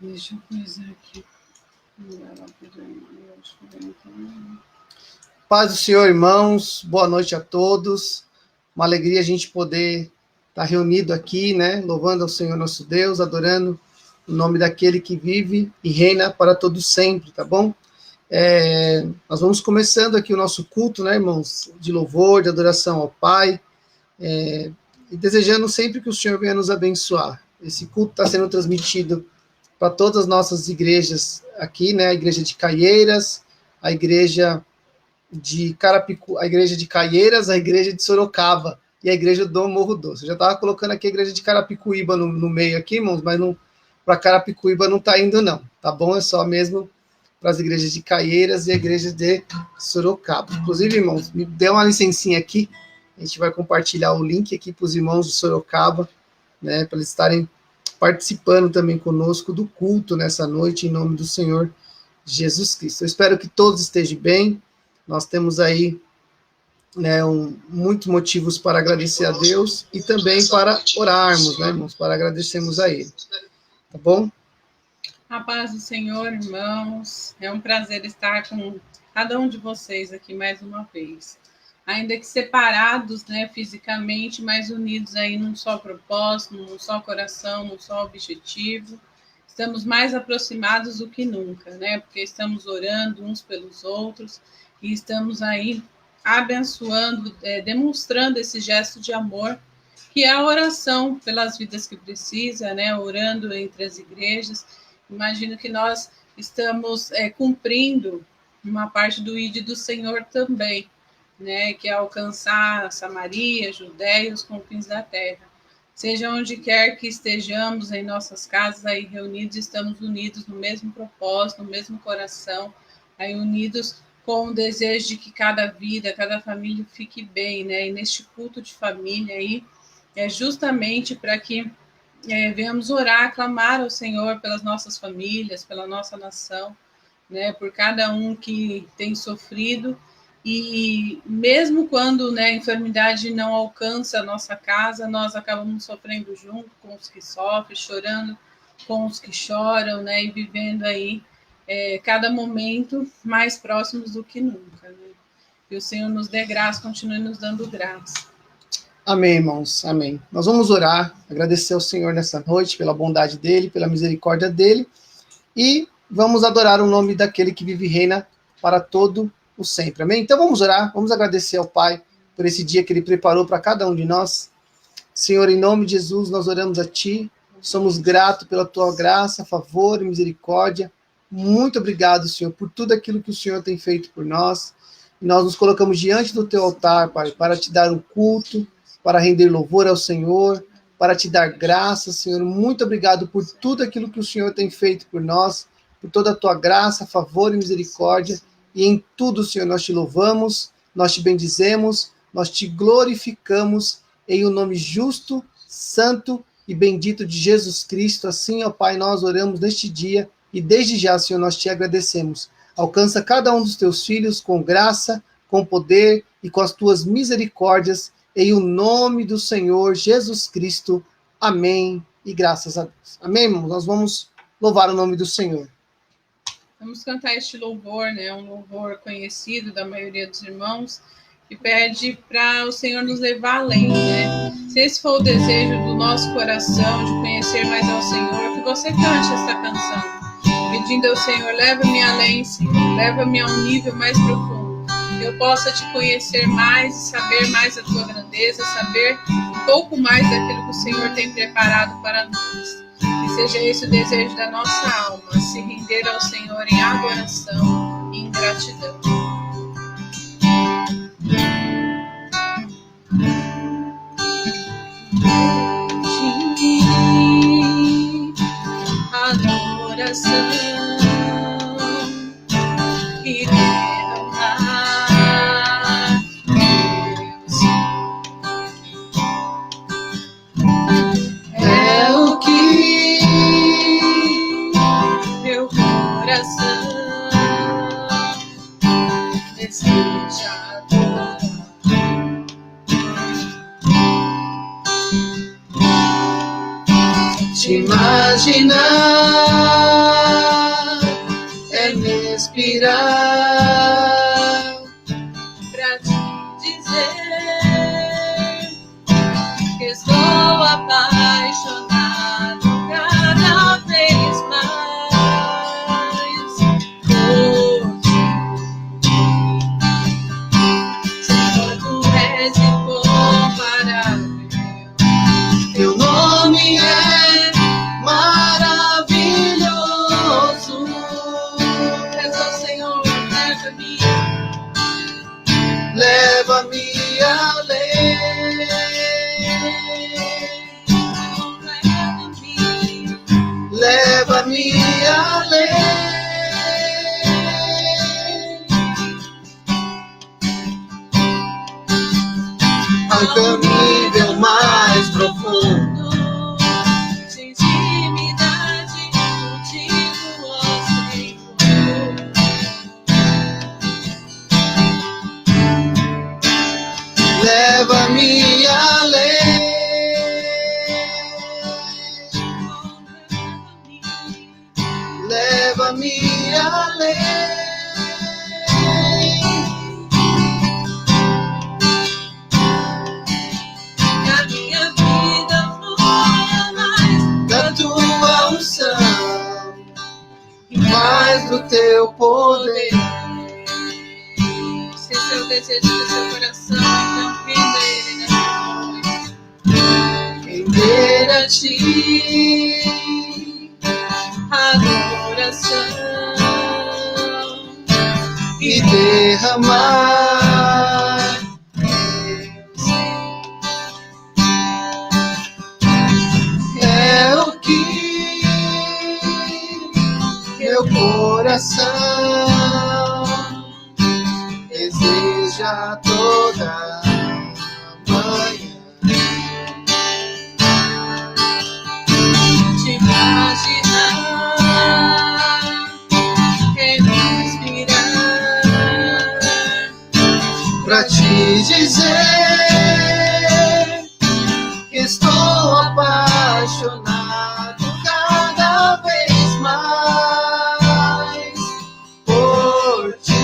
Deixa eu coisar aqui. Paz do Senhor, irmãos. Boa noite a todos. Uma alegria a gente poder estar reunido aqui, né? Louvando ao Senhor nosso Deus, adorando o nome daquele que vive e reina para todos sempre, tá bom? Nós vamos começando aqui o nosso culto, né, irmãos? De louvor, de adoração ao Pai. E desejando sempre que o Senhor venha nos abençoar. Esse culto está sendo transmitido para todas as nossas igrejas aqui, né? A igreja de Caieiras, a igreja de Carapicu, a igreja de Caieiras, a igreja de Sorocaba e a igreja do Morro Doce. Eu já estava colocando aqui a igreja de Carapicuíba no meio aqui, irmãos, mas para Carapicuíba não está indo não, tá bom? É só mesmo para as igrejas de Caieiras e a igreja de Sorocaba. Inclusive, irmãos, me dê uma licencinha aqui, a gente vai compartilhar o link aqui para os irmãos de Sorocaba, né, para eles estarem participando também conosco do culto nessa noite, em nome do Senhor Jesus Cristo. Eu espero que todos estejam bem. Nós temos aí, né, muitos motivos para agradecer a Deus e também para orarmos, né, irmãos, para agradecermos a Ele. Tá bom? A paz do Senhor, irmãos. É um prazer estar com cada um de vocês aqui mais uma vez. Ainda que separados, né, fisicamente, mas unidos aí num só propósito, num só coração, num só objetivo. Estamos mais aproximados do que nunca, né? Porque estamos orando uns pelos outros e estamos aí abençoando, demonstrando esse gesto de amor, que é a oração pelas vidas que precisa, né? Orando entre as igrejas. Imagino que nós estamos cumprindo uma parte do ID do Senhor também, né, que é alcançar Samaria, Judéia, os confins da terra. Seja onde quer que estejamos em nossas casas aí reunidos, estamos unidos no mesmo propósito, no mesmo coração, aí unidos com o desejo de que cada vida, cada família fique bem, né? E neste culto de família aí, é justamente para que venhamos orar, clamar ao Senhor pelas nossas famílias, pela nossa nação, né? Por cada um que tem sofrido. E mesmo quando, né, a enfermidade não alcança a nossa casa, nós acabamos sofrendo junto com os que sofrem, chorando com os que choram, né, e vivendo aí cada momento mais próximos do que nunca. Né? Que o Senhor nos dê graça, continue nos dando graça. Amém, irmãos, amém. Nós vamos orar, agradecer ao Senhor nessa noite pela bondade dEle, pela misericórdia dEle, e vamos adorar o nome daquele que vive e reina para todo o sempre, amém? Então vamos orar, vamos agradecer ao Pai por esse dia que Ele preparou para cada um de nós. Senhor, em nome de Jesus, nós oramos a Ti, somos gratos pela Tua graça, favor e misericórdia. Muito obrigado, Senhor, por tudo aquilo que o Senhor tem feito por nós. E nós nos colocamos diante do Teu altar, Pai, para Te dar o culto, para render louvor ao Senhor, para Te dar graça, Senhor. Muito obrigado por tudo aquilo que o Senhor tem feito por nós, por toda a Tua graça, favor e misericórdia. E em tudo, Senhor, nós Te louvamos, nós Te bendizemos, nós Te glorificamos em o nome justo, santo e bendito de Jesus Cristo. Assim, ó Pai, nós oramos neste dia e desde já, Senhor, nós Te agradecemos. Alcança cada um dos Teus filhos com graça, com poder e com as Tuas misericórdias, em o nome do Senhor Jesus Cristo. Amém e graças a Deus. Amém, irmãos? Nós vamos louvar o nome do Senhor. Vamos cantar este louvor, né? Um louvor conhecido da maioria dos irmãos, que pede para o Senhor nos levar além, né? Se esse for o desejo do nosso coração, de conhecer mais ao Senhor, que você cante esta canção, pedindo ao Senhor, leva-me além, Senhor, leva-me a um nível mais profundo, que eu possa te conhecer mais e saber mais a tua grandeza, saber um pouco mais daquilo que o Senhor tem preparado para nós. Que seja esse o desejo da nossa alma, se render ao Senhor em adoração e em gratidão. Adoração e derramar Deus é o que meu coração deseja adorar. Te imaginar é me inspirar pra te dizer que estou apaixonado cada vez mais por ti. Senhor, tu és incomparável. Teu nome é maravilhoso. Peço ao Senhor, Leva-me além. Leva-me além. Ao teu nível mais profundo de intimidade contigo, ó Senhor. leva-me além. Leva-me além. Que a minha vida flua mais Da tua unção e mais do teu poder. Se esse é o desejo do seu coração, então renda ele nessa noite. Render a ti Adoração e derramar é o que meu coração deseja toda manhã. te imaginar, respirar, Pra te dizer que estou apaixonado cada vez mais por ti.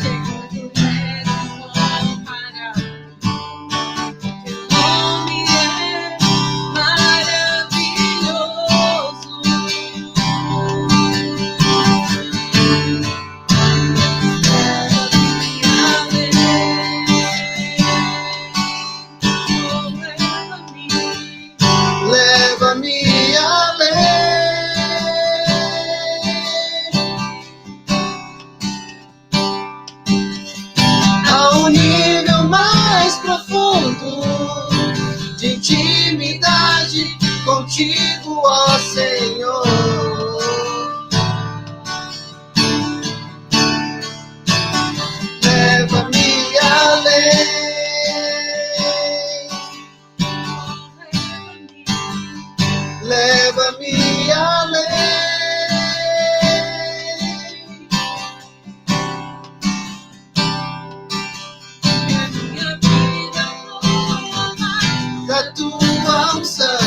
Senhor, tu és incomparável. Teu nome é maravilhoso. Leva-me além. Ao nível mais profundo de intimidade contigo, ó Senhor. Leva-me além. Leva-me além. Que a minha vida flua mais Da tua unção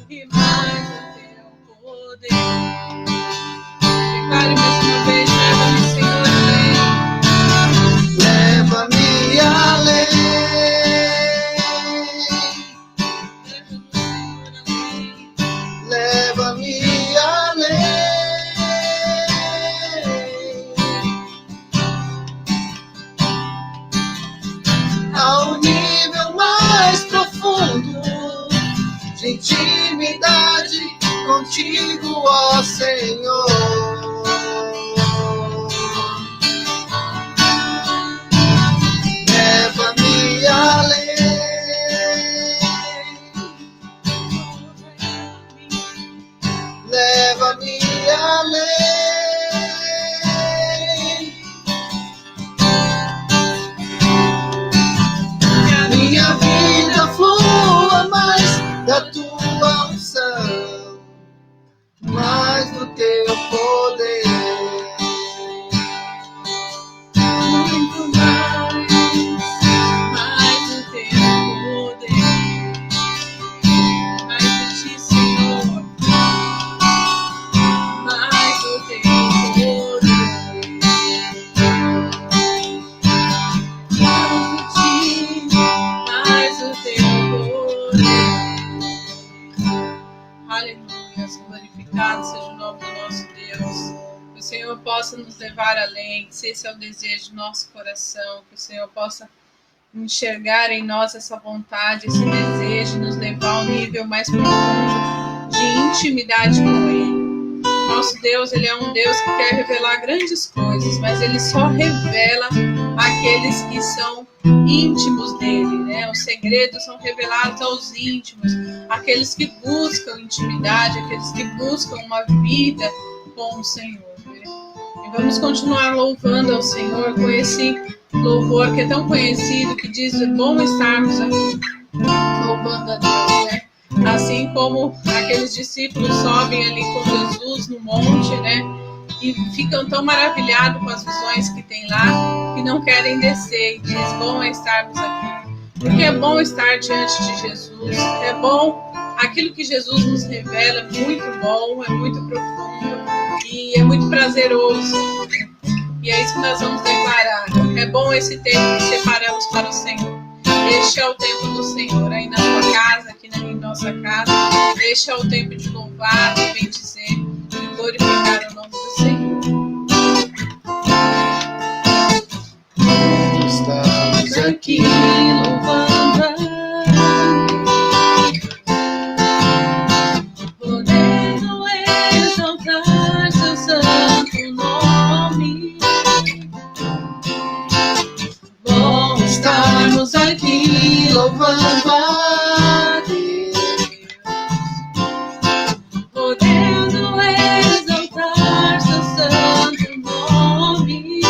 e mais do teu poder. Declare mais uma vez, leva-me, Senhor, além. leva-me além. Leva-me além. Ao nível mais profundo de intimidade contigo, ó Senhor. Leva-me além. Leva-me além. Que a Minha vida flua mais da tua unção, mais do teu poder. possa nos levar além, se esse é o desejo do nosso coração, que o Senhor possa enxergar em nós essa vontade, esse desejo, nos levar a um nível mais profundo de intimidade com Ele. Nosso Deus, Ele é um Deus que quer revelar grandes coisas, mas Ele só revela aqueles que são íntimos dele, né? Os segredos são revelados aos íntimos, aqueles que buscam intimidade, aqueles que buscam uma vida com o Senhor, né? E vamos continuar louvando ao Senhor com esse louvor que é tão conhecido, que diz: é bom estarmos aqui louvando a Deus, né? Assim como aqueles discípulos sobem ali com Jesus no monte, né? E ficam tão maravilhados com as visões que tem lá, que não querem descer. E diz: bom é estarmos aqui. Porque é bom estar diante de Jesus. É bom, aquilo que Jesus nos revela é muito bom, é muito profundo e é muito prazeroso. E é isso que nós vamos declarar. É bom esse tempo que separamos para o Senhor. Este é o tempo do Senhor, aí na sua casa, aqui em nossa casa. Este é o tempo de louvar, de bendizer e glorificar o nome do Senhor. Estamos aqui louvando, podendo exaltar seu santo nome. Bom estarmos aqui louvando a Deus, podendo exaltar seu santo nome.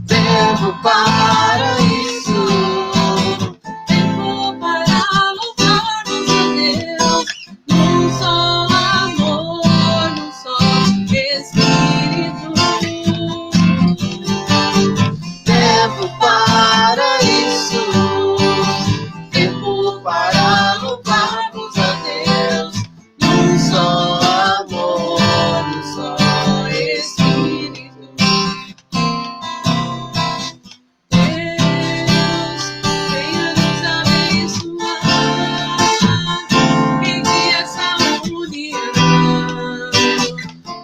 tempo para isso, Tempo para louvarmos a Deus, num só amor, num só Espírito. tempo para isso, tempo para louvarmos a Deus, num só amor, num só Espírito. Deus, venha nos abençoar, e que essa união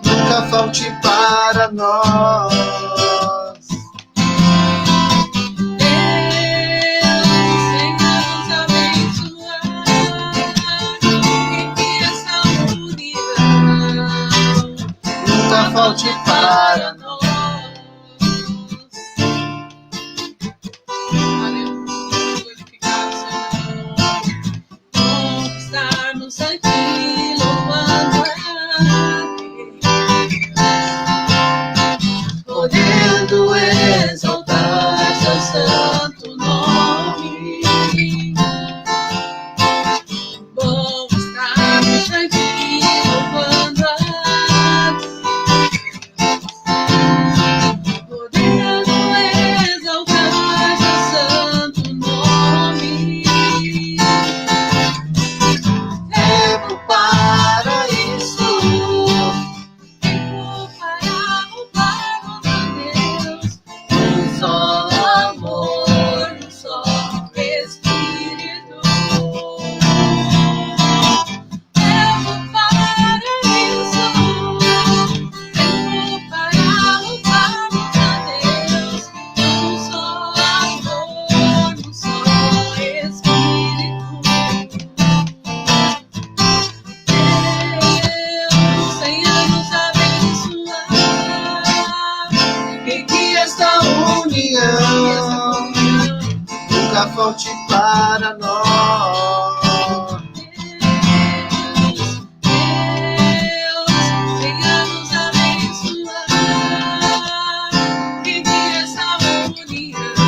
nunca falte para nós. Deus, venha nos abençoar, e que essa união Nunca falte para nós. nós. Aleluia, glorificado seja o nome. Bom estarmos aqui louvando a Deus, podendo exaltar seu santo nome. Bom estarmos aqui louvando a Deus, podendo exaltar seu santo nome. Tempo para isso, Tempo para louvarmos a Deus, um só amor, um só Espírito. Tempo para isso, tempo para louvarmos a Deus, um só amor, um só Espírito. Deus, venha nos abençoar, e que esta união nunca falte para nós. Deus, venha nos abençoar, e que essa união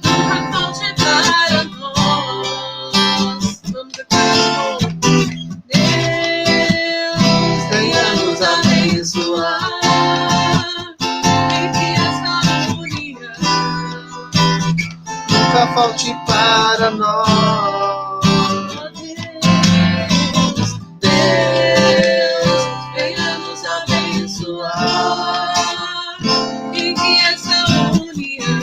nunca falte para nós. Vamos declarar de novo. Deus, Venha nos abençoar, e que essa união nunca falte para nós. Deus, venha nos abençoar, e que essa união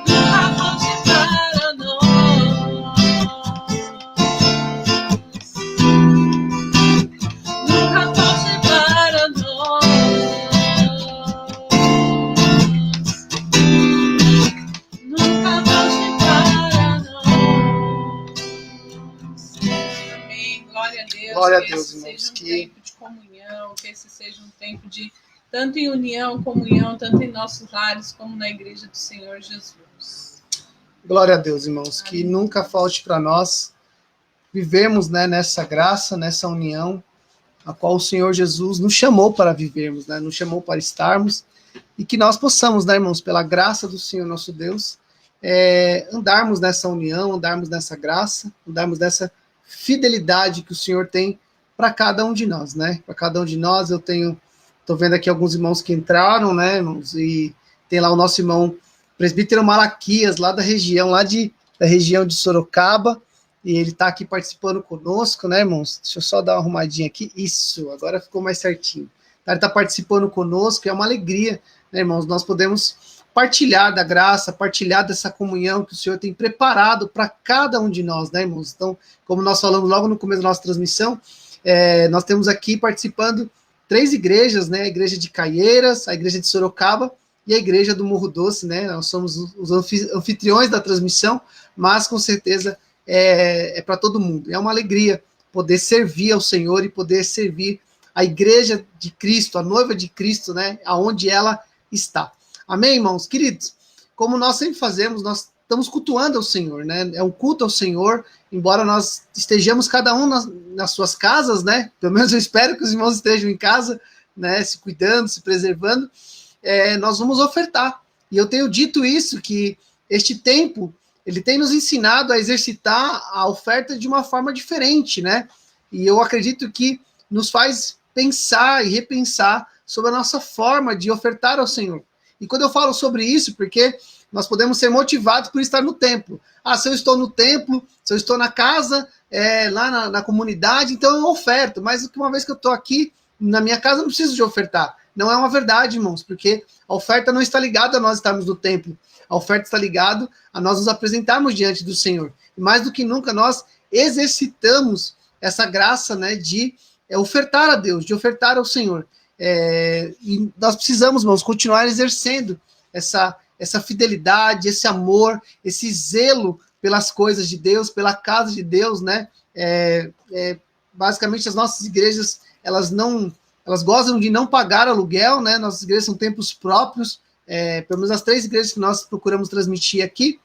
nunca falte para nós. Glória a que Deus, esse irmãos. seja um tempo de comunhão, que esse seja um tempo de tanto em união, comunhão, tanto em nossos lares como na igreja do Senhor Jesus. Glória a Deus, irmãos. Amém. Que nunca falte para nós vivermos, né, nessa graça, nessa união, a qual o Senhor Jesus nos chamou para vivermos, né, nos chamou para estarmos, e que nós possamos, né, irmãos, pela graça do Senhor nosso Deus, andarmos nessa união, andarmos nessa graça, andarmos nessa fidelidade que o Senhor tem para cada um de nós, né? Para cada um de nós, estou vendo aqui alguns irmãos que entraram, né, irmãos, e tem lá o nosso irmão presbítero Malaquias, lá da região, da região de Sorocaba, e ele está aqui participando conosco, né, irmãos? Deixa eu só dar uma arrumadinha aqui. Isso, agora ficou mais certinho. Ele está participando conosco, é uma alegria, né, irmãos? Nós podemos partilhar da graça, partilhar dessa comunhão que o Senhor tem preparado para cada um de nós, né, irmãos? Então, como nós falamos logo no começo da nossa transmissão, nós temos aqui participando 3 igrejas, né? A igreja de Caieiras, a igreja de Sorocaba e a igreja do Morro Doce, né? Nós somos os anfitriões da transmissão, mas com certeza para todo mundo. É uma alegria poder servir ao Senhor e poder servir a igreja de Cristo, a noiva de Cristo, né? Aonde ela está. Amém, irmãos? Queridos, como nós sempre fazemos, nós estamos cultuando ao Senhor, né? É um culto ao Senhor, embora nós estejamos cada um nas suas casas, né? Pelo menos eu espero que os irmãos estejam em casa, né? Se cuidando, se preservando. Nós vamos ofertar. E eu tenho dito isso, que este tempo, ele tem nos ensinado a exercitar a oferta de uma forma diferente, né? E eu acredito que nos faz pensar e repensar sobre a nossa forma de ofertar ao Senhor. E quando eu falo sobre isso, porque nós podemos ser motivados por estar no templo. Ah, se eu estou no templo, se eu estou na casa, lá na comunidade, então eu oferto. Mas uma vez que eu estou aqui, na minha casa, eu não preciso de ofertar. Não é uma verdade, irmãos, porque a oferta não está ligada a nós estarmos no templo. A oferta está ligada a nós nos apresentarmos diante do Senhor. E mais do que nunca, nós exercitamos essa graça, né, de ofertar a Deus, de ofertar ao Senhor. E nós precisamos, irmãos, continuar exercendo essa fidelidade, esse amor, esse zelo pelas coisas de Deus, pela casa de Deus, né? Basicamente, as nossas igrejas, elas gostam de não pagar aluguel, né? Nossas igrejas são templos próprios, pelo menos as 3 igrejas que nós procuramos transmitir aqui.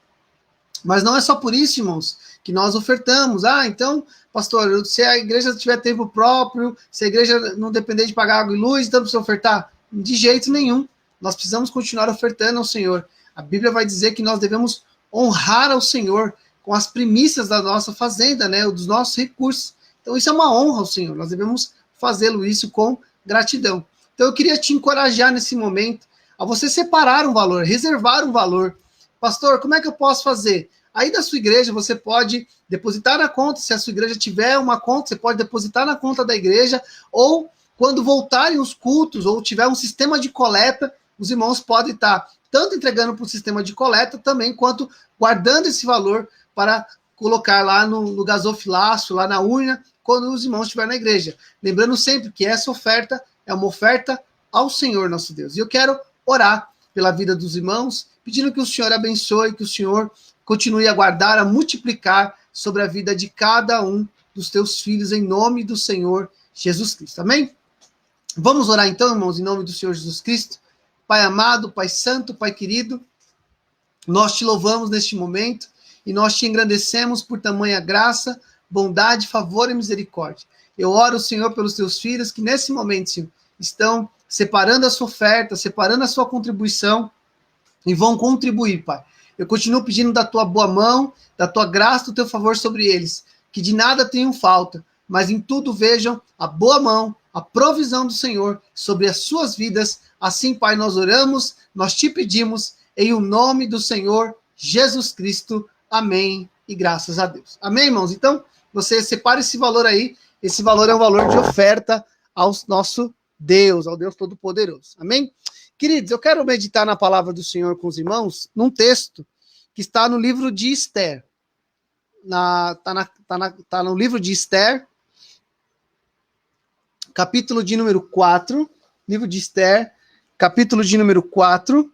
Mas não é só por isso, irmãos, que nós ofertamos. Ah, então, pastor, se a igreja tiver tempo próprio, se a igreja não depender de pagar água e luz, então precisa ofertar? De jeito nenhum. Nós precisamos continuar ofertando ao Senhor. A Bíblia vai dizer que nós devemos honrar ao Senhor com as primícias da nossa fazenda, né, dos nossos recursos. Então, isso é uma honra ao Senhor. Nós devemos fazê-lo isso com gratidão. Então, eu queria te encorajar nesse momento a você separar um valor, reservar um valor. Pastor, como é que eu posso fazer? Aí da sua igreja você pode depositar na conta, se a sua igreja tiver uma conta, você pode depositar na conta da igreja, ou quando voltarem os cultos, ou tiver um sistema de coleta, os irmãos podem estar tanto entregando para o sistema de coleta também, quanto guardando esse valor para colocar lá no gasofilaço, lá na urna, quando os irmãos estiverem na igreja. Lembrando sempre que essa oferta é uma oferta ao Senhor nosso Deus. E eu quero orar pela vida dos irmãos, pedindo que o Senhor abençoe, que o Senhor continue a guardar, a multiplicar sobre a vida de cada um dos teus filhos, em nome do Senhor Jesus Cristo. Amém? Vamos orar então, irmãos, em nome do Senhor Jesus Cristo. Pai amado, Pai santo, Pai querido, nós te louvamos neste momento e nós te engrandecemos por tamanha graça, bondade, favor e misericórdia. Eu oro, Senhor, pelos teus filhos que nesse momento, Senhor, estão separando a sua oferta, separando a sua contribuição e vão contribuir, Pai. Eu continuo pedindo da tua boa mão, da tua graça, do teu favor sobre eles, que de nada tenham falta, mas em tudo vejam a boa mão, a provisão do Senhor sobre as suas vidas. Assim, Pai, nós oramos, nós te pedimos, em o nome do Senhor Jesus Cristo. Amém e graças a Deus. Amém, irmãos? Então, você separa esse valor aí, esse valor é um valor de oferta ao nosso Deus, ao Deus Todo-Poderoso. Amém? Queridos, eu quero meditar na palavra do Senhor com os irmãos, num texto que está no livro de Esther. Está no livro de Esther, capítulo de número 4. Livro de Esther, capítulo de número 4.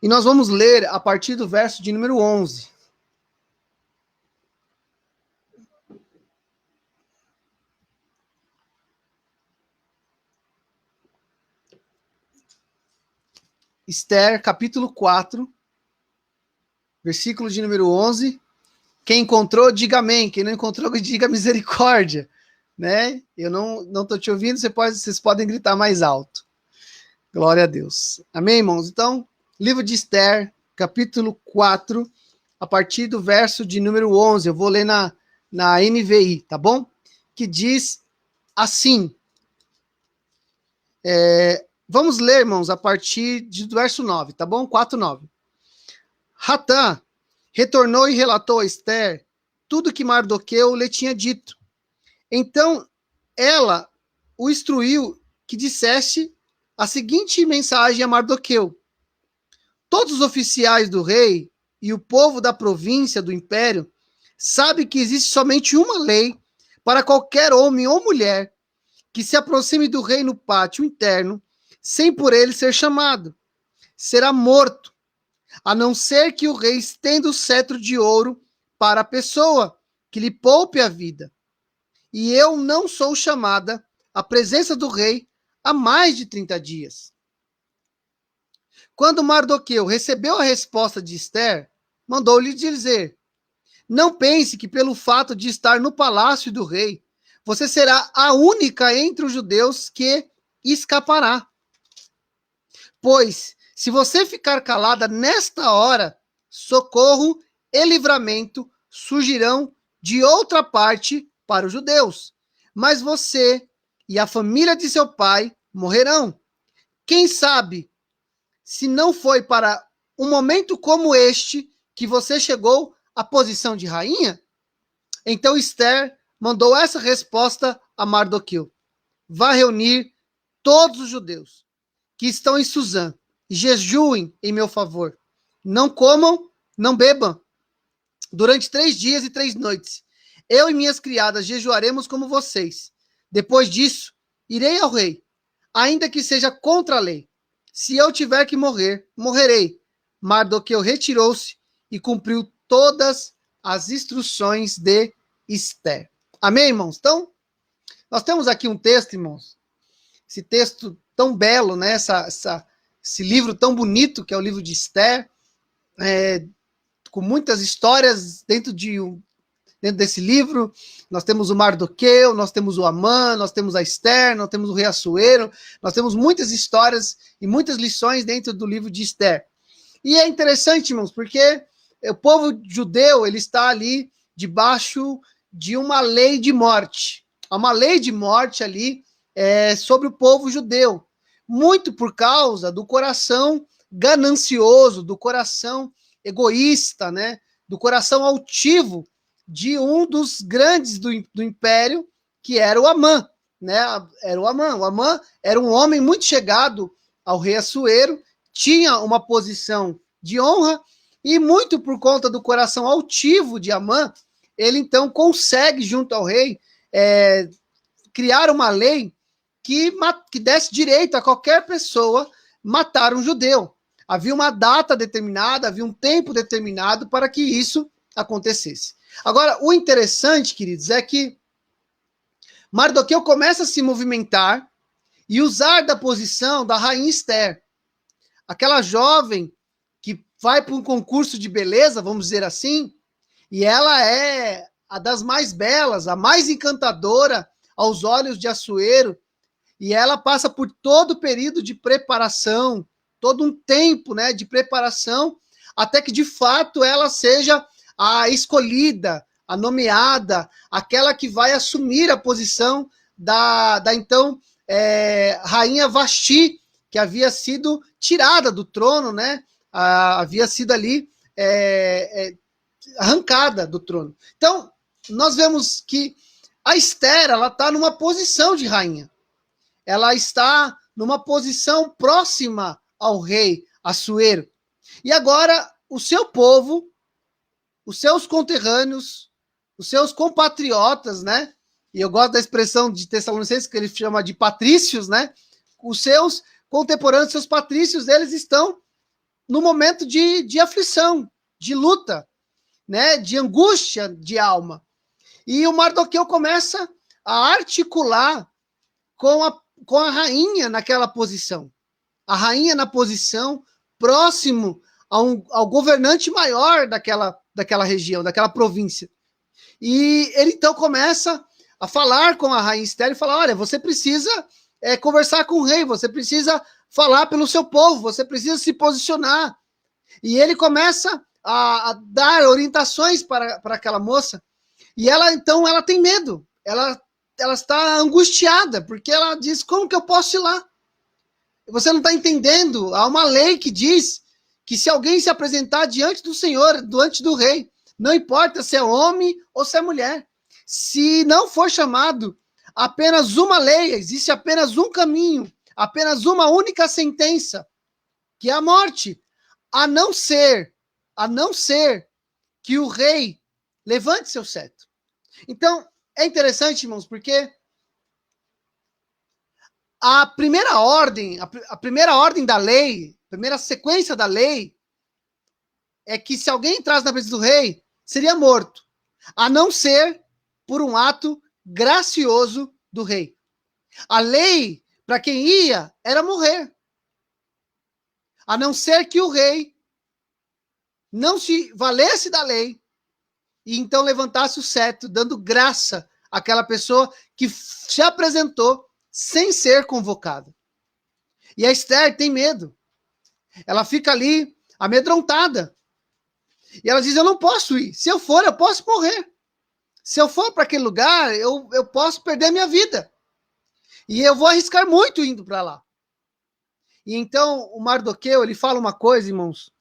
E nós vamos ler a partir do verso de número 11. Esther, capítulo 4, versículo de número 11. Quem encontrou, diga amém. Quem não encontrou, diga misericórdia. Né? Eu não estou te ouvindo, vocês podem gritar mais alto. Glória a Deus. Amém, irmãos? Então, livro de Esther, capítulo 4, a partir do verso de número 11. Eu vou ler na NVI, tá bom? Que diz assim. Vamos ler, irmãos, a partir do verso 9, tá bom? 4:9. Hatã retornou e relatou a Esther tudo que Mardoqueu lhe tinha dito. Então, ela o instruiu que dissesse a seguinte mensagem a Mardoqueu: todos os oficiais do rei e o povo da província do império sabem que existe somente uma lei para qualquer homem ou mulher que se aproxime do rei no pátio interno, sem por ele ser chamado. Será morto, a não ser que o rei estenda o cetro de ouro para a pessoa, que lhe poupe a vida. E eu não sou chamada à presença do rei há mais de 30 dias. Quando Mardoqueu recebeu a resposta de Esther, mandou-lhe dizer: não pense que pelo fato de estar no palácio do rei, você será a única entre os judeus que escapará. Pois, se você ficar calada nesta hora, socorro e livramento surgirão de outra parte para os judeus. Mas você e a família de seu pai morrerão. Quem sabe se não foi para um momento como este que você chegou à posição de rainha? Então Esther mandou essa resposta a Mardoqueu: vá reunir todos os judeus que estão em Suzã e jejuem em meu favor. Não comam, não bebam. Durante 3 dias e 3 noites, eu e minhas criadas jejuaremos como vocês. Depois disso, irei ao rei, ainda que seja contra a lei. Se eu tiver que morrer, morrerei. Mardoqueu retirou-se e cumpriu todas as instruções de Esther. Amém, irmãos? Então, nós temos aqui um texto, irmãos. Esse texto tão belo, né? Esse livro tão bonito que é o livro de Esther, com muitas histórias dentro desse livro. Nós temos o Mardoqueu, nós temos o Amã, nós temos a Esther, nós temos o rei Assuero, nós temos muitas histórias e muitas lições dentro do livro de Esther. E é interessante, irmãos, porque o povo judeu, ele está ali debaixo de uma lei de morte. Há uma lei de morte ali sobre o povo judeu, muito por causa do coração ganancioso, do coração egoísta, né? Do coração altivo de um dos grandes do império, que era o Amã, né? Era o Amã. O Amã era um homem muito chegado ao rei Assuero, tinha uma posição de honra, e muito por conta do coração altivo de Amã, ele então consegue, junto ao rei, criar uma lei que desse direito a qualquer pessoa matar um judeu. Havia uma data determinada, havia um tempo determinado para que isso acontecesse. Agora, o interessante, queridos, é que Mardoqueu começa a se movimentar e usar da posição da rainha Esther, aquela jovem que vai para um concurso de beleza, vamos dizer assim, e ela é a das mais belas, a mais encantadora aos olhos de Assuero, e ela passa por todo o período de preparação, todo um tempo, né, de preparação, até que de fato ela seja a escolhida, a nomeada, aquela que vai assumir a posição da então rainha Vasti, que havia sido tirada do trono, né? Havia sido ali arrancada do trono. Então, nós vemos que a Esther, ela está numa posição de rainha. Ela está numa posição próxima ao rei Assuero. E agora, o seu povo, os seus conterrâneos, os seus compatriotas, né? E eu gosto da expressão de Tessalonicenses, que ele chama de patrícios, né? Os seus contemporâneos, seus patrícios, eles estão no momento de aflição, de luta, né, de angústia de alma. E o Mardoqueu começa a articular com a rainha naquela posição. A rainha na posição próximo ao governante maior daquela região, daquela província. E ele então começa a falar com a rainha Esther e falar, olha, você precisa conversar com o rei, você precisa falar pelo seu povo, você precisa se posicionar. E ele começa a dar orientações para aquela moça, e ela tem medo, ela está angustiada, porque ela diz, como que eu posso ir lá? Você não está entendendo, há uma lei que diz que se alguém se apresentar diante do Senhor, diante do rei, não importa se é homem ou se é mulher, se não for chamado apenas uma lei, existe apenas um caminho, apenas uma única sentença, que é a morte, a não ser que o rei levante seu cetro. Então, é interessante, irmãos, porque a primeira ordem da lei, a primeira sequência da lei, é que se alguém entrasse na presença do rei, seria morto, a não ser por um ato gracioso do rei. A lei, para quem ia, era morrer. A não ser que o rei não se valesse da lei e então levantasse o cetro, dando graça àquela pessoa que se apresentou sem ser convocada. E a Esther tem medo. Ela fica ali amedrontada. E ela diz, eu não posso ir. Se eu for, eu posso morrer. Se eu for para aquele lugar, eu posso perder a minha vida. E eu vou arriscar muito indo para lá. E então o Mardoqueu, ele fala uma coisa, irmãos,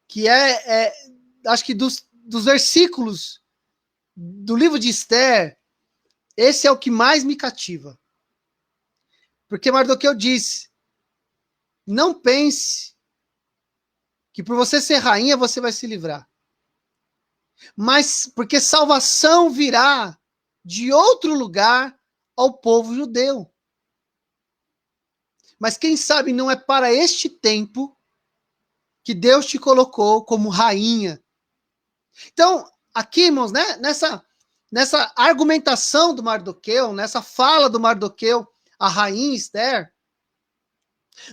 que acho que dos versículos do livro de Esther, esse é o que mais me cativa. Porque Mardoqueu disse, não pense que por você ser rainha, você vai se livrar. Mas porque salvação virá de outro lugar ao povo judeu. Mas quem sabe não é para este tempo que Deus te colocou como rainha. Então, aqui, irmãos, né, nessa argumentação do Mardoqueu, nessa fala do Mardoqueu, a rainha Esther,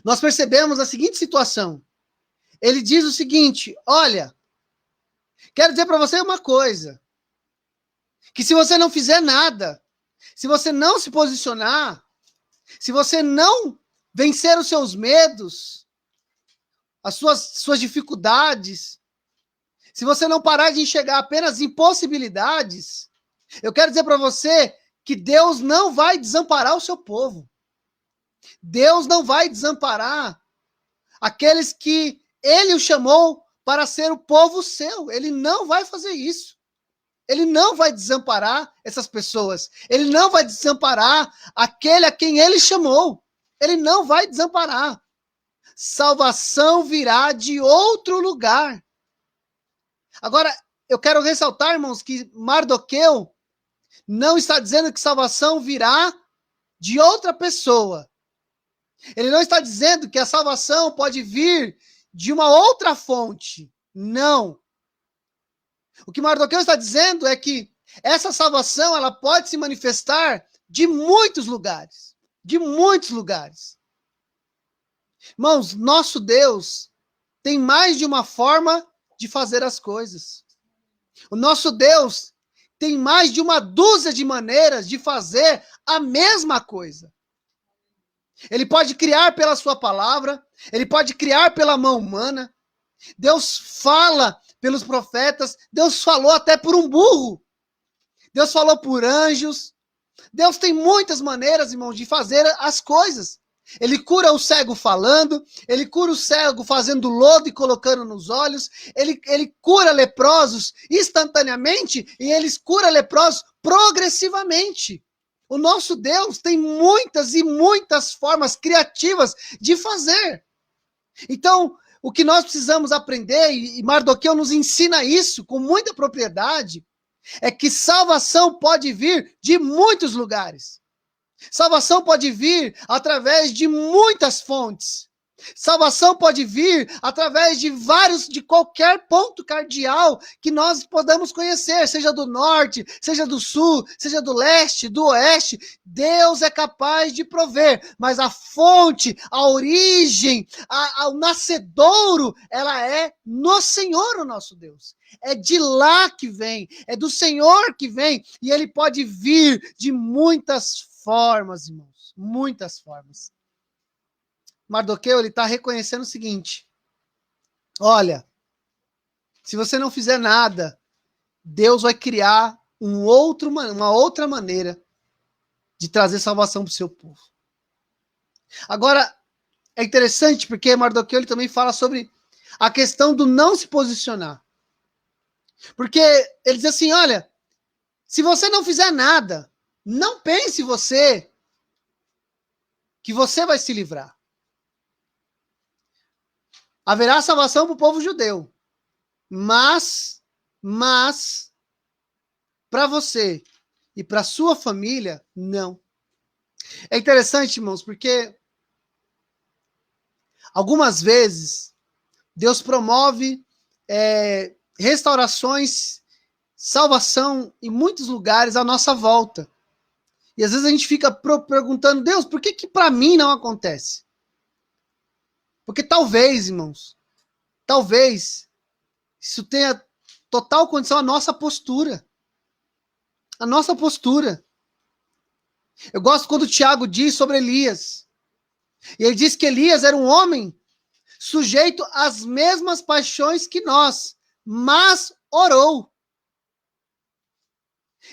nós percebemos a seguinte situação. Ele diz o seguinte, olha, quero dizer para você uma coisa, que se você não fizer nada, se você não se posicionar, se você não vencer os seus medos, as suas dificuldades, se você não parar de enxergar apenas impossibilidades, eu quero dizer para você que Deus não vai desamparar o seu povo. Deus não vai desamparar aqueles que Ele o chamou para ser o povo seu. Ele não vai fazer isso. Ele não vai desamparar essas pessoas. Ele não vai desamparar aquele a quem Ele chamou. Ele não vai desamparar. Salvação virá de outro lugar. Agora, eu quero ressaltar, irmãos, que Mardoqueu não está dizendo que salvação virá de outra pessoa. Ele não está dizendo que a salvação pode vir de uma outra fonte. Não. O que Mardoqueu está dizendo é que essa salvação ela pode se manifestar de muitos lugares. De muitos lugares. Irmãos, nosso Deus tem mais de uma forma de fazer as coisas. O nosso Deus tem mais de uma dúzia de maneiras de fazer a mesma coisa. Ele pode criar pela sua palavra, ele pode criar pela mão humana. Deus fala pelos profetas, Deus falou até por um burro. Deus falou por anjos. Deus tem muitas maneiras, irmãos, de fazer as coisas. Ele cura o cego falando, ele cura o cego fazendo lodo e colocando nos olhos, ele cura leprosos instantaneamente e ele cura leprosos progressivamente. O nosso Deus tem muitas e muitas formas criativas de fazer. Então, o que nós precisamos aprender, e Mardoqueu nos ensina isso com muita propriedade, é que salvação pode vir de muitos lugares. Salvação pode vir através de muitas fontes. Salvação pode vir através de qualquer ponto cardeal que nós podamos conhecer, seja do norte, seja do sul, seja do leste, do oeste. Deus é capaz de prover, mas a fonte, a origem, o nascedouro, ela é no Senhor, o nosso Deus. É de lá que vem, é do Senhor que vem, e ele pode vir de muitas formas, irmãos, muitas formas. Mardoqueu, ele está reconhecendo o seguinte: olha, se você não fizer nada, Deus vai criar uma outra maneira de trazer salvação para o seu povo. Agora, é interessante porque Mardoqueu ele também fala sobre a questão do não se posicionar. Porque ele diz assim, olha, se você não fizer nada, não pense que você vai se livrar. Haverá salvação para o povo judeu. Mas para você e para sua família, não. É interessante, irmãos, porque algumas vezes Deus promove restaurações, salvação em muitos lugares à nossa volta. E às vezes a gente fica perguntando, Deus, por que para mim não acontece? Porque talvez, irmãos, isso tenha total condição à nossa postura. A nossa postura. Eu gosto quando o Tiago diz sobre Elias. E ele diz que Elias era um homem sujeito às mesmas paixões que nós, mas orou.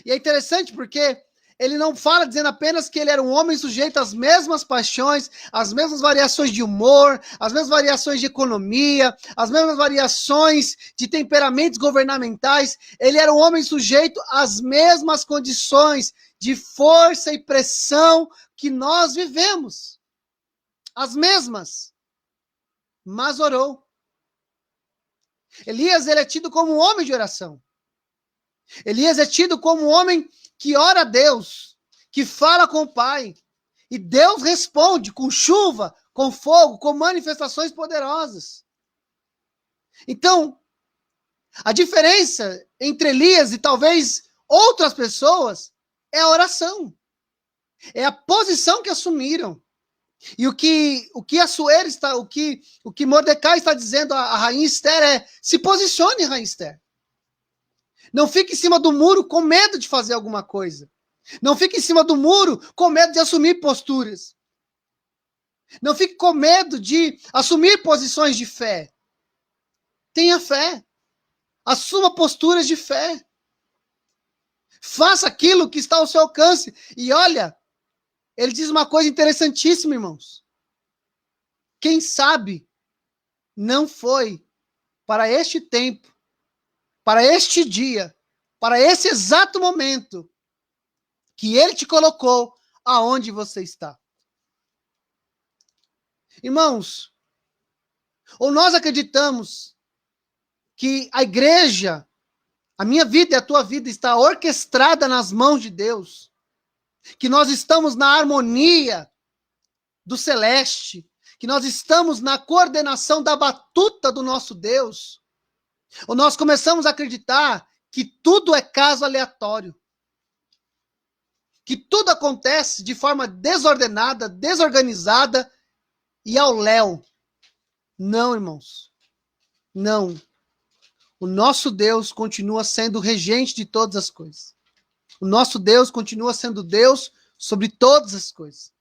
E é interessante porque ele não fala dizendo apenas que ele era um homem sujeito às mesmas paixões, às mesmas variações de humor, às mesmas variações de economia, às mesmas variações de temperamentos governamentais. Ele era um homem sujeito às mesmas condições de força e pressão que nós vivemos. As mesmas. Mas orou. Elias, ele é tido como um homem de oração. Elias é tido como um homem que ora a Deus, que fala com o Pai, e Deus responde com chuva, com fogo, com manifestações poderosas. Então, a diferença entre Elias e talvez outras pessoas é a oração. É a posição que assumiram. E o que Assuero está, o que Mordecai está dizendo à rainha Esther é: se posicione, rainha Esther. Não fique em cima do muro com medo de fazer alguma coisa. Não fique em cima do muro com medo de assumir posturas. Não fique com medo de assumir posições de fé. Tenha fé. Assuma posturas de fé. Faça aquilo que está ao seu alcance. E olha, ele diz uma coisa interessantíssima, irmãos. Quem sabe não foi para este tempo, para este dia, para esse exato momento, que ele te colocou aonde você está. Irmãos, ou nós acreditamos que a igreja, a minha vida e a tua vida está orquestrada nas mãos de Deus, que nós estamos na harmonia do celeste, que nós estamos na coordenação da batuta do nosso Deus, ou nós começamos a acreditar que tudo é caso aleatório, que tudo acontece de forma desordenada, desorganizada e ao léu. Não, irmãos, não. O nosso Deus continua sendo o regente de todas as coisas. O nosso Deus continua sendo Deus sobre todas as coisas.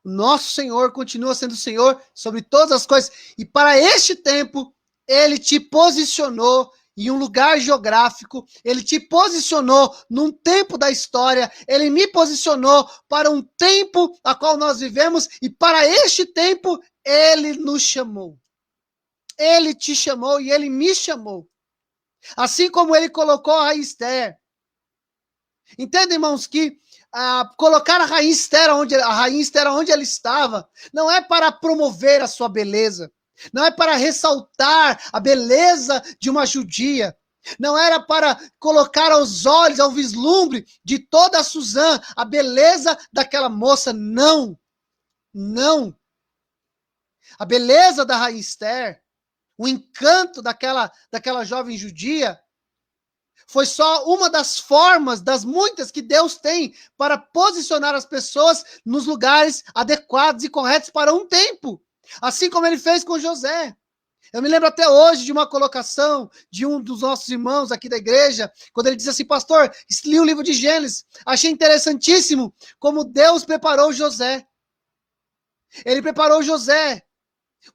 O nosso Senhor continua sendo Senhor sobre todas as coisas. E para este tempo, Ele te posicionou em um lugar geográfico, Ele te posicionou num tempo da história, Ele me posicionou para um tempo a qual nós vivemos, e para este tempo, Ele nos chamou. Ele te chamou e Ele me chamou. Assim como Ele colocou a rainha Esther. Entende, irmãos, que colocar a rainha Esther onde ela estava, não é para promover a sua beleza, não é para ressaltar a beleza de uma judia, não era para colocar aos olhos, ao vislumbre de toda a Suzã, a beleza daquela moça, não, não. A beleza da rainha Esther, o encanto daquela jovem judia, foi só uma das formas, das muitas que Deus tem para posicionar as pessoas nos lugares adequados e corretos para um tempo. Assim como ele fez com José. Eu me lembro até hoje de uma colocação de um dos nossos irmãos aqui da igreja, quando ele disse assim: pastor, li o livro de Gênesis, achei interessantíssimo como Deus preparou José. Ele preparou José,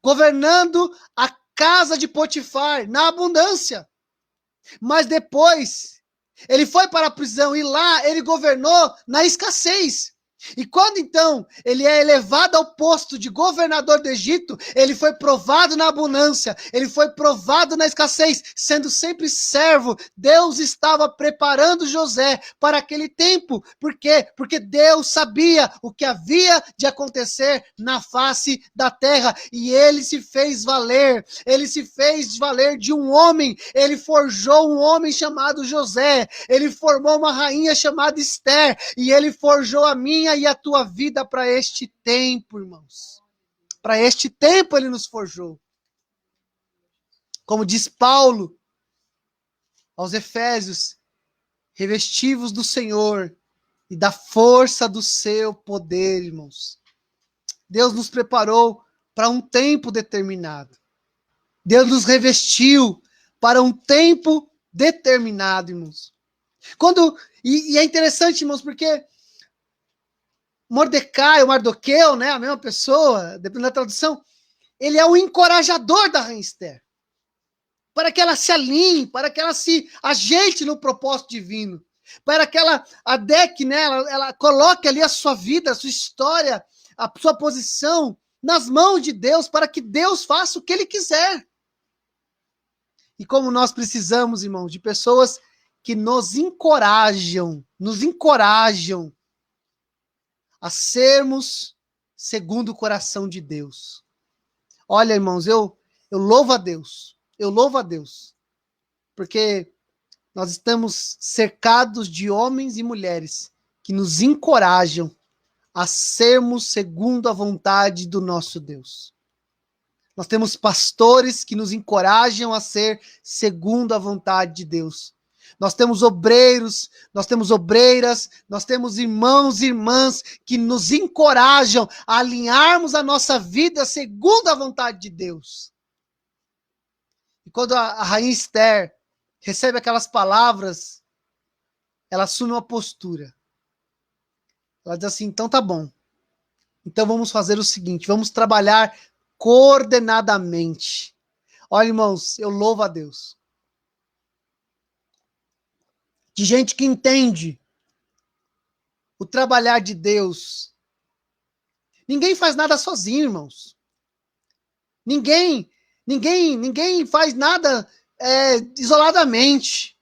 governando a casa de Potifar, na abundância. Mas depois, ele foi para a prisão e lá ele governou na escassez. E quando então ele é elevado ao posto de governador do Egito, ele foi provado na abundância, ele foi provado na escassez, sendo sempre servo. Deus estava preparando José para aquele tempo. Por quê? Porque Deus sabia o que havia de acontecer na face da terra, e ele se fez valer de um homem, ele forjou um homem chamado José, ele formou uma rainha chamada Esther, e ele forjou a minha e a tua vida para este tempo, irmãos. Para este tempo ele nos forjou. Como diz Paulo aos Efésios, revestivos do Senhor e da força do seu poder, irmãos. Deus nos preparou para um tempo determinado. Deus nos revestiu para um tempo determinado, irmãos. E é interessante, irmãos, porque Mordecai, ou Mardoqueu, né, a mesma pessoa, dependendo da tradução, ele é o encorajador da rainha Esther, para que ela se alinhe, para que ela se ajeite no propósito divino, para que ela adeque, né, ela coloque ali a sua vida, a sua história, a sua posição nas mãos de Deus, para que Deus faça o que ele quiser. E como nós precisamos, irmãos, de pessoas que nos encorajam a sermos segundo o coração de Deus. Olha, irmãos, eu louvo a Deus, porque nós estamos cercados de homens e mulheres que nos encorajam a sermos segundo a vontade do nosso Deus. Nós temos pastores que nos encorajam a ser segundo a vontade de Deus. Nós temos obreiros, nós temos obreiras, nós temos irmãos e irmãs que nos encorajam a alinharmos a nossa vida segundo a vontade de Deus. E quando a rainha Esther recebe aquelas palavras, ela assume uma postura. Ela diz assim: então tá bom. Então vamos fazer o seguinte, vamos trabalhar coordenadamente. Olha, irmãos, eu louvo a Deus. De gente que entende o trabalhar de Deus. Ninguém faz nada sozinho, irmãos. Ninguém faz nada isoladamente.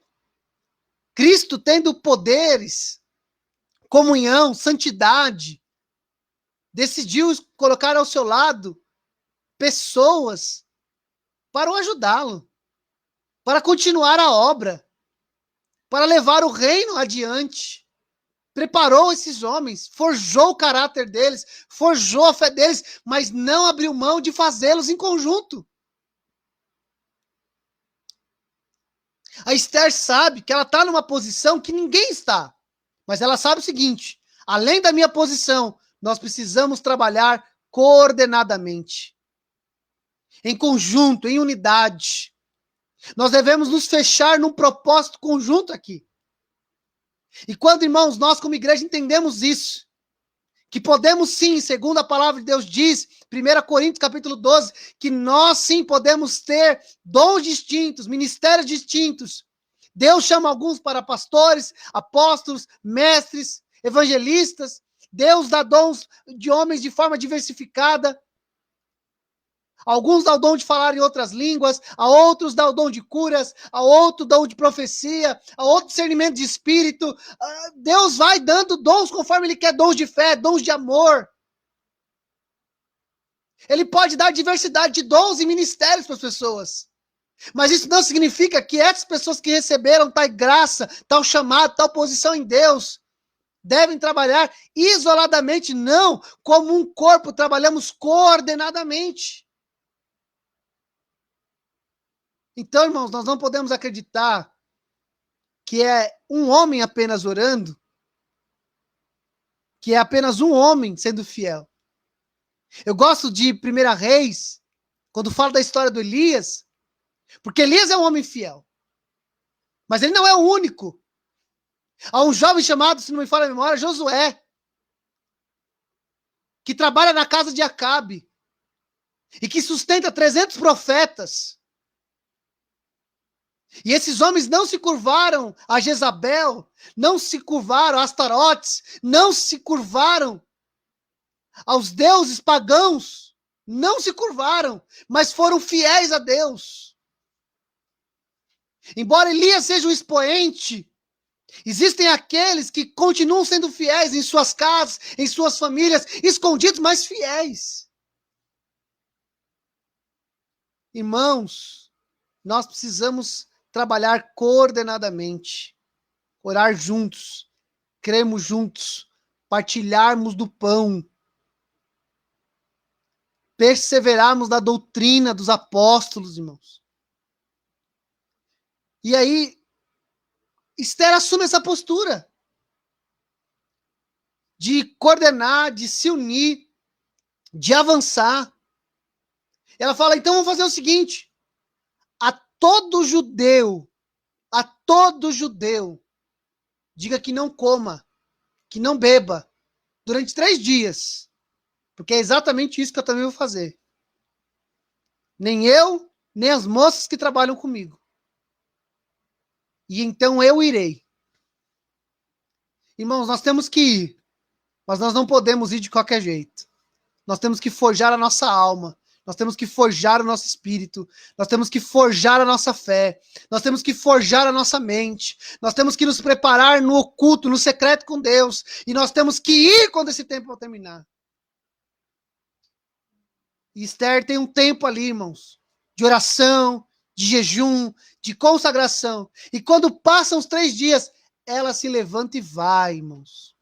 Cristo, tendo poderes, comunhão, santidade, decidiu colocar ao seu lado pessoas para o ajudá-lo, para continuar a obra, para levar o reino adiante. Preparou esses homens, forjou o caráter deles, forjou a fé deles, mas não abriu mão de fazê-los em conjunto. A Esther sabe que ela está numa posição que ninguém está, mas ela sabe o seguinte: além da minha posição, nós precisamos trabalhar coordenadamente, em conjunto, em unidade. Nós devemos nos fechar num propósito conjunto aqui. E quando, irmãos, nós como igreja entendemos isso, que podemos sim, segundo a palavra de Deus diz, 1 Coríntios capítulo 12, que nós sim podemos ter dons distintos, ministérios distintos. Deus chama alguns para pastores, apóstolos, mestres, evangelistas. Deus dá dons de homens de forma diversificada. Alguns dão o dom de falar em outras línguas, a outros dão o dom de curas, a outro dom de profecia, a outro discernimento de espírito. Deus vai dando dons conforme Ele quer, dons de fé, dons de amor. Ele pode dar diversidade de dons e ministérios para as pessoas. Mas isso não significa que essas pessoas que receberam tal graça, tal chamado, tal posição em Deus, devem trabalhar isoladamente, não como um corpo, trabalhamos coordenadamente. Então, irmãos, nós não podemos acreditar que é um homem apenas orando, que é apenas um homem sendo fiel. Eu gosto de 1 Reis, quando falo da história do Elias, porque Elias é um homem fiel. Mas ele não é o único. Há um jovem chamado, se não me falha a memória, Josué, que trabalha na casa de Acabe e que sustenta 300 profetas. E esses homens não se curvaram a Jezabel, não se curvaram a Astarotes, não se curvaram aos deuses pagãos, não se curvaram, mas foram fiéis a Deus. Embora Elias seja um expoente, existem aqueles que continuam sendo fiéis em suas casas, em suas famílias, escondidos, mas fiéis. Irmãos, nós precisamos trabalhar coordenadamente, orar juntos, cremos juntos, partilharmos do pão, perseverarmos na doutrina dos apóstolos, irmãos. E aí, Esther assume essa postura de coordenar, de se unir, de avançar. Ela fala, então vamos fazer o seguinte, a todo judeu, diga que não coma, que não beba, durante 3 dias. Porque é exatamente isso que eu também vou fazer. Nem eu, nem as moças que trabalham comigo. E então eu irei. Irmãos, nós temos que ir, mas nós não podemos ir de qualquer jeito. Nós temos que forjar a nossa alma. Nós temos que forjar o nosso espírito, nós temos que forjar a nossa fé, nós temos que forjar a nossa mente, nós temos que nos preparar no oculto, no secreto com Deus, e nós temos que ir quando esse tempo terminar. E Esther tem um tempo ali, irmãos, de oração, de jejum, de consagração, e quando passam os 3 dias, ela se levanta e vai, irmãos.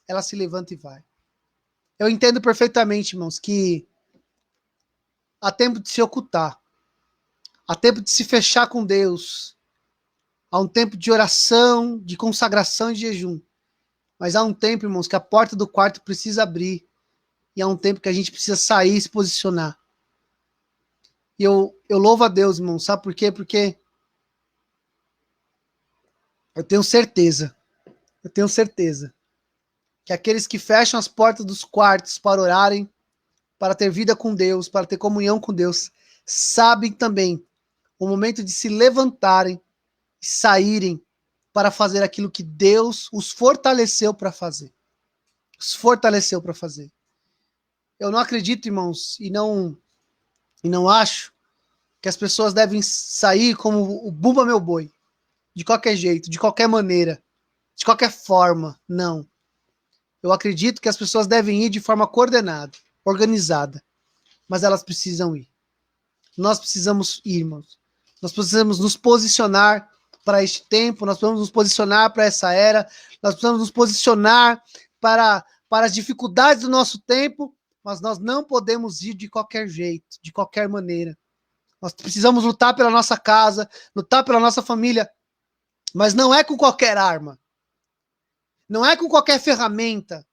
Ela se levanta e vai. Eu entendo perfeitamente, irmãos, que há tempo de se ocultar. Há tempo de se fechar com Deus. Há um tempo de oração, de consagração e de jejum. Mas há um tempo, irmãos, que a porta do quarto precisa abrir. E há um tempo que a gente precisa sair e se posicionar. E eu louvo a Deus, irmãos. Sabe por quê? Porque eu tenho certeza que aqueles que fecham as portas dos quartos para orarem, para ter vida com Deus, para ter comunhão com Deus, sabem também o momento de se levantarem e saírem para fazer aquilo que Deus os fortaleceu para fazer. Os fortaleceu para fazer. Eu não acredito, irmãos, e não acho que as pessoas devem sair como o Bumba Meu Boi, de qualquer jeito, de qualquer maneira, de qualquer forma. Não. Eu acredito que as pessoas devem ir de forma coordenada, organizada, mas elas precisam ir. Nós precisamos ir, irmãos. Nós precisamos nos posicionar para este tempo, nós precisamos nos posicionar para essa era, nós precisamos nos posicionar para as dificuldades do nosso tempo, mas nós não podemos ir de qualquer jeito, de qualquer maneira. Nós precisamos lutar pela nossa casa, lutar pela nossa família, mas não é com qualquer arma. Não é com qualquer ferramenta.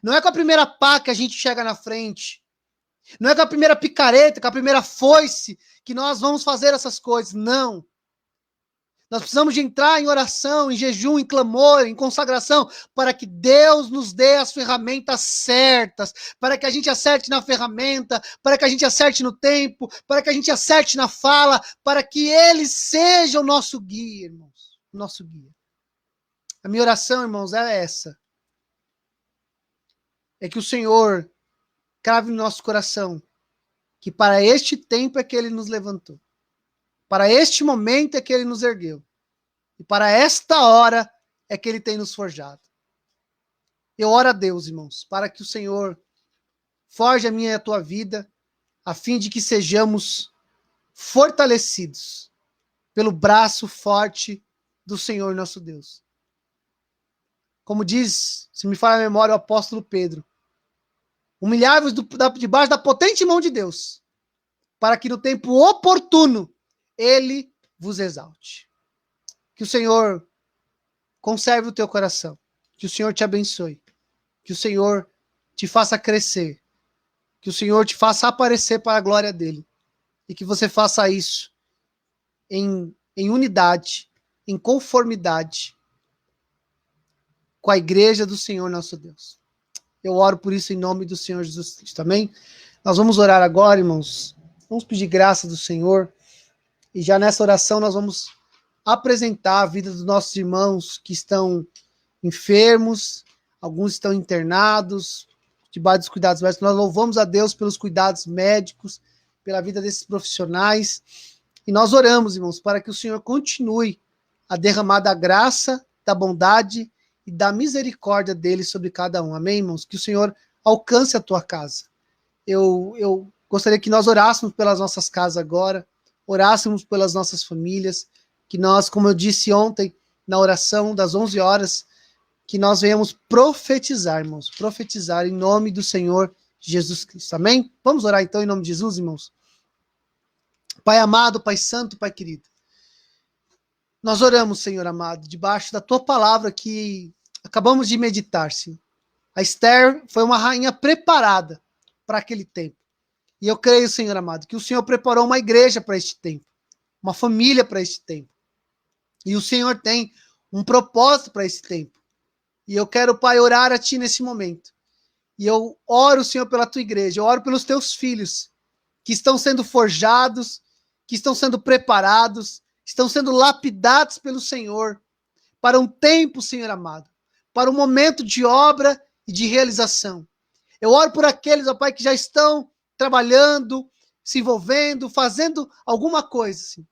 Não é com a primeira pá que a gente chega na frente. Não é com a primeira picareta, com a primeira foice que nós vamos fazer essas coisas. Não. Nós precisamos de entrar em oração, em jejum, em clamor, em consagração, para que Deus nos dê as ferramentas certas, para que a gente acerte na ferramenta, para que a gente acerte no tempo, para que a gente acerte na fala, para que Ele seja o nosso guia, irmãos. O nosso guia. A minha oração, irmãos, é essa. É que o Senhor crave no nosso coração que para este tempo é que Ele nos levantou. Para este momento é que Ele nos ergueu. E para esta hora é que Ele tem nos forjado. Eu oro a Deus, irmãos, para que o Senhor forje a minha e a tua vida, a fim de que sejamos fortalecidos pelo braço forte do Senhor nosso Deus. como diz, se me falha a memória, o apóstolo Pedro, humilhai-vos debaixo da potente mão de Deus, para que no tempo oportuno ele vos exalte. Que o Senhor conserve o teu coração, que o Senhor te abençoe, que o Senhor te faça crescer, que o Senhor te faça aparecer para a glória dele, e que você faça isso em unidade, em conformidade com a igreja do Senhor nosso Deus. Eu oro por isso em nome do Senhor Jesus Cristo, amém? Nós vamos orar agora, irmãos, vamos pedir graça do Senhor, e já nessa oração nós vamos apresentar a vida dos nossos irmãos que estão enfermos, alguns estão internados, debaixo dos cuidados médicos. Nós louvamos a Deus pelos cuidados médicos, pela vida desses profissionais, e nós oramos, irmãos, para que o Senhor continue a derramar da graça, da bondade e da misericórdia dele sobre cada um. Amém, irmãos? Que o Senhor alcance a tua casa. Eu gostaria que nós orássemos pelas nossas casas agora, orássemos pelas nossas famílias, que nós, como eu disse ontem, na oração das 11 horas, que nós venhamos profetizar, irmãos, profetizar em nome do Senhor Jesus Cristo. Amém? Vamos orar então em nome de Jesus, irmãos? Pai amado, Pai santo, Pai querido, nós oramos, Senhor amado, debaixo da tua palavra que acabamos de meditar, Senhor. A Esther foi uma rainha preparada para aquele tempo. E eu creio, Senhor amado, que o Senhor preparou uma igreja para este tempo, uma família para este tempo. E o Senhor tem um propósito para esse tempo. E eu quero, Pai, orar a Ti nesse momento. E eu oro, Senhor, pela Tua igreja, eu oro pelos Teus filhos, que estão sendo forjados, que estão sendo preparados, estão sendo lapidados pelo Senhor, para um tempo, Senhor amado, para um momento de obra e de realização. Eu oro por aqueles, ó Pai, que já estão trabalhando, se envolvendo, fazendo alguma coisa, assim.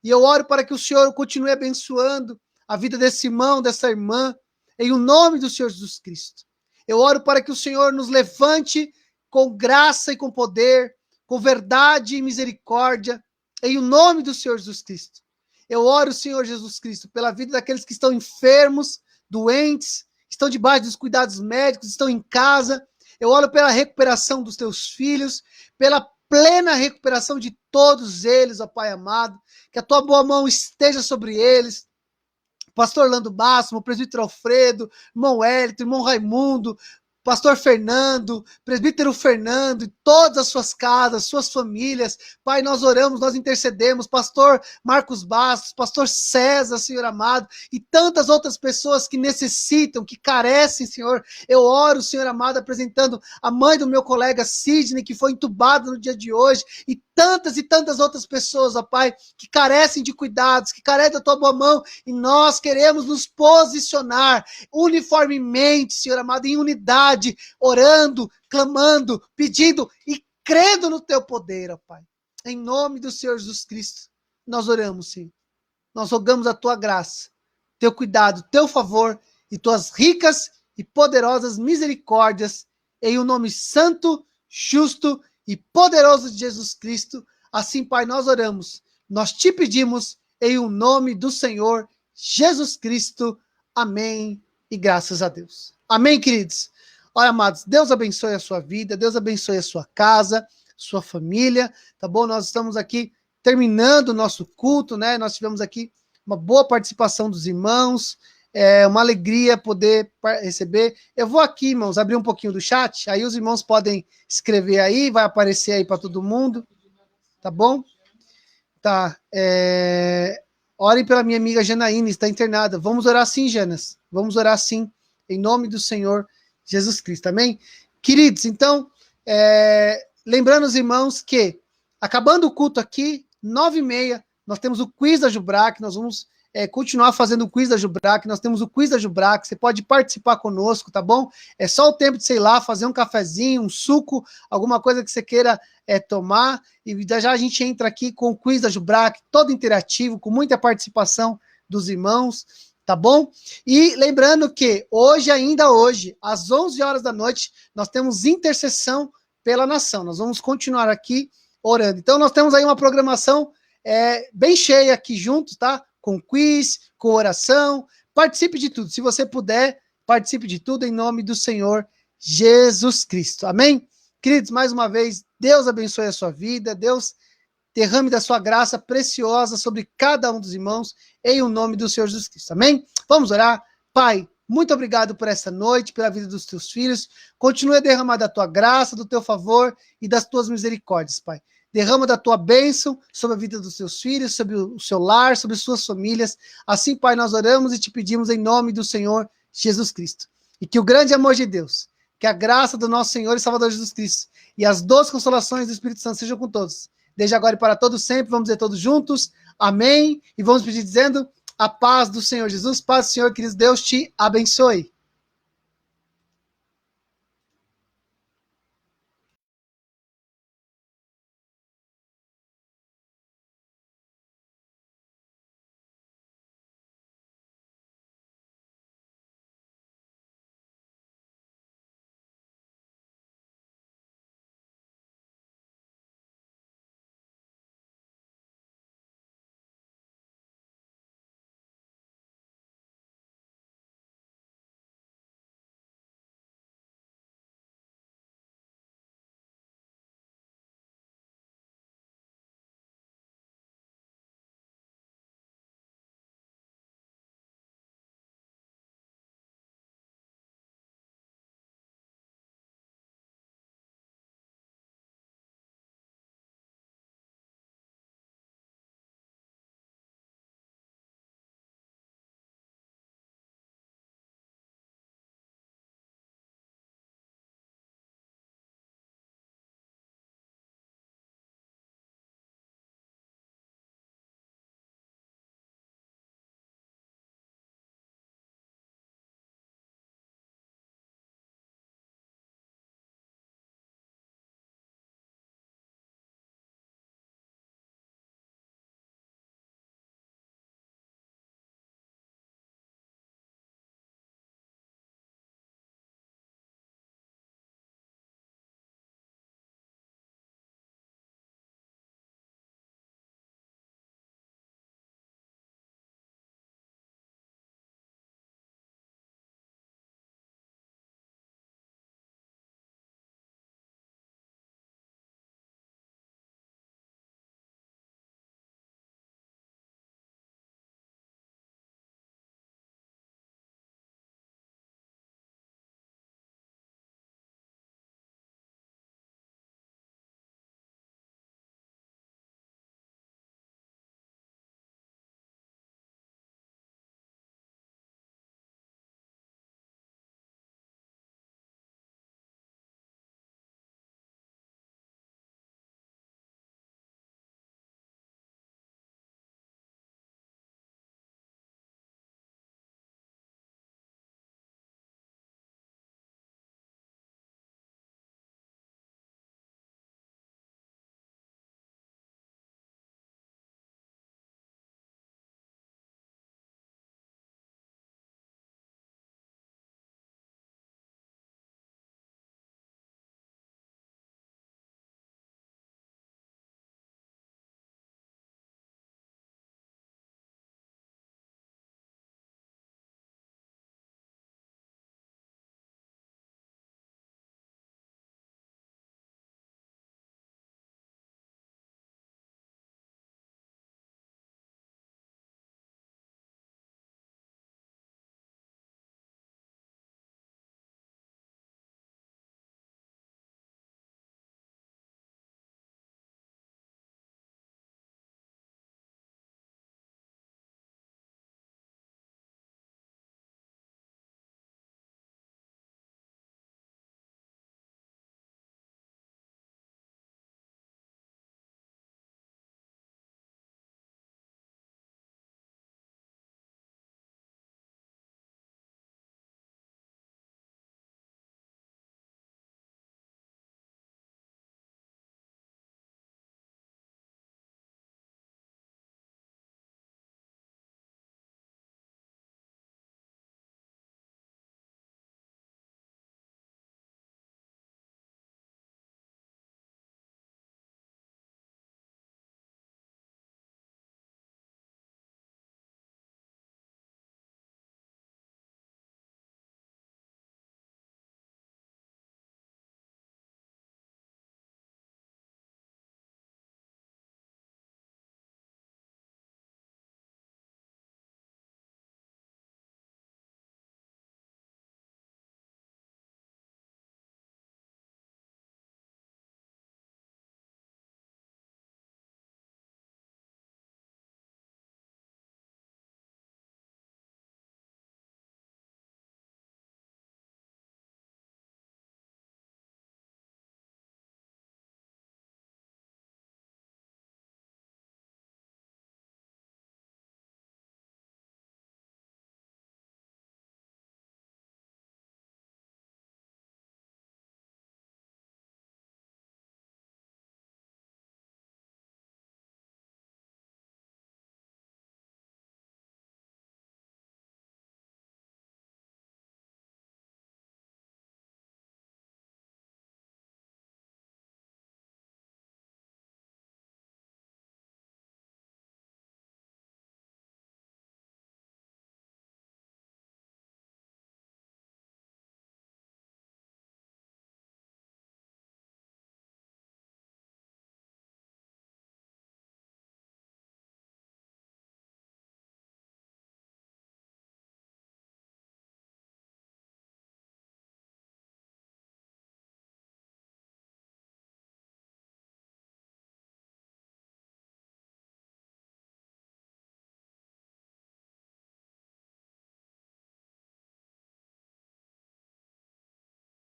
E eu oro para que o Senhor continue abençoando a vida desse irmão, dessa irmã, em o nome do Senhor Jesus Cristo. Eu oro para que o Senhor nos levante com graça e com poder, com verdade e misericórdia, em o nome do Senhor Jesus Cristo. Eu oro, Senhor Jesus Cristo, pela vida daqueles que estão enfermos, doentes, estão debaixo dos cuidados médicos, estão em casa. Eu oro pela recuperação dos teus filhos, pela plena recuperação de todos eles, ó Pai amado, que a tua boa mão esteja sobre eles. Pastor Orlando Máximo, presbítero Alfredo, irmão Hélito, irmão Raimundo, pastor Fernando, presbítero Fernando, e todas as suas casas, suas famílias. Pai, nós oramos, nós intercedemos, pastor Marcos Bastos, pastor César, Senhor amado, e tantas outras pessoas que necessitam, que carecem, Senhor. Eu oro, Senhor amado, apresentando a mãe do meu colega Sidney, que foi entubada no dia de hoje, e tantas outras pessoas, ó Pai, que carecem de cuidados, que carecem da tua boa mão, e nós queremos nos posicionar uniformemente, Senhor amado, em unidade, orando, clamando, pedindo e crendo no teu poder, ó Pai. Em nome do Senhor Jesus Cristo, nós oramos, Senhor. Nós rogamos a tua graça, teu cuidado, teu favor e tuas ricas e poderosas misericórdias, em o nome santo, justo e poderoso de Jesus Cristo. Assim, Pai, nós oramos, nós te pedimos em o nome do Senhor Jesus Cristo. Amém e graças a Deus. Amém, queridos? Olha, amados, Deus abençoe a sua vida, Deus abençoe a sua casa, sua família, tá bom? Nós estamos aqui terminando o nosso culto, né? Nós tivemos aqui uma boa participação dos irmãos, uma alegria poder receber. Eu vou aqui, irmãos, abrir um pouquinho do chat, aí os irmãos podem escrever aí, vai aparecer aí para todo mundo, tá bom? Tá, orem pela minha amiga Janaína, está internada. Vamos orar sim, Janas, vamos orar sim, em nome do Senhor Jesus Cristo, amém? Queridos, então, lembrando os irmãos que, acabando o culto aqui, 9h30, nós temos o quiz da Jubrac, nós vamos continuar fazendo o quiz da Jubrac, nós temos o quiz da Jubrac, você pode participar conosco, tá bom? É só o tempo de, sei lá, fazer um cafezinho, um suco, alguma coisa que você queira tomar, e já a gente entra aqui com o quiz da Jubrac, todo interativo, com muita participação dos irmãos, tá bom? E lembrando que ainda hoje, às 11 horas da noite, nós temos intercessão pela nação, nós vamos continuar aqui orando. Então nós temos aí uma programação bem cheia aqui juntos, tá? Com quiz, com oração, participe de tudo. Se você puder participe de tudo em nome do Senhor Jesus Cristo. Amém? Queridos, mais uma vez, Deus abençoe a sua vida, Deus derrame da sua graça preciosa sobre cada um dos irmãos, em o nome do Senhor Jesus Cristo. Amém? Vamos orar. Pai, muito obrigado por essa noite, pela vida dos teus filhos. Continue a derramar da tua graça, do teu favor e das tuas misericórdias, Pai. Derrama da tua bênção sobre a vida dos teus filhos, sobre o seu lar, sobre suas famílias. Assim, Pai, nós oramos e te pedimos em nome do Senhor Jesus Cristo. E que o grande amor de Deus, que a graça do nosso Senhor e Salvador Jesus Cristo e as doces consolações do Espírito Santo sejam com todos. Desde agora e para todos sempre, vamos dizer todos juntos, amém. E vamos pedir dizendo, a paz do Senhor Jesus, paz do Senhor, queridos, Deus te abençoe.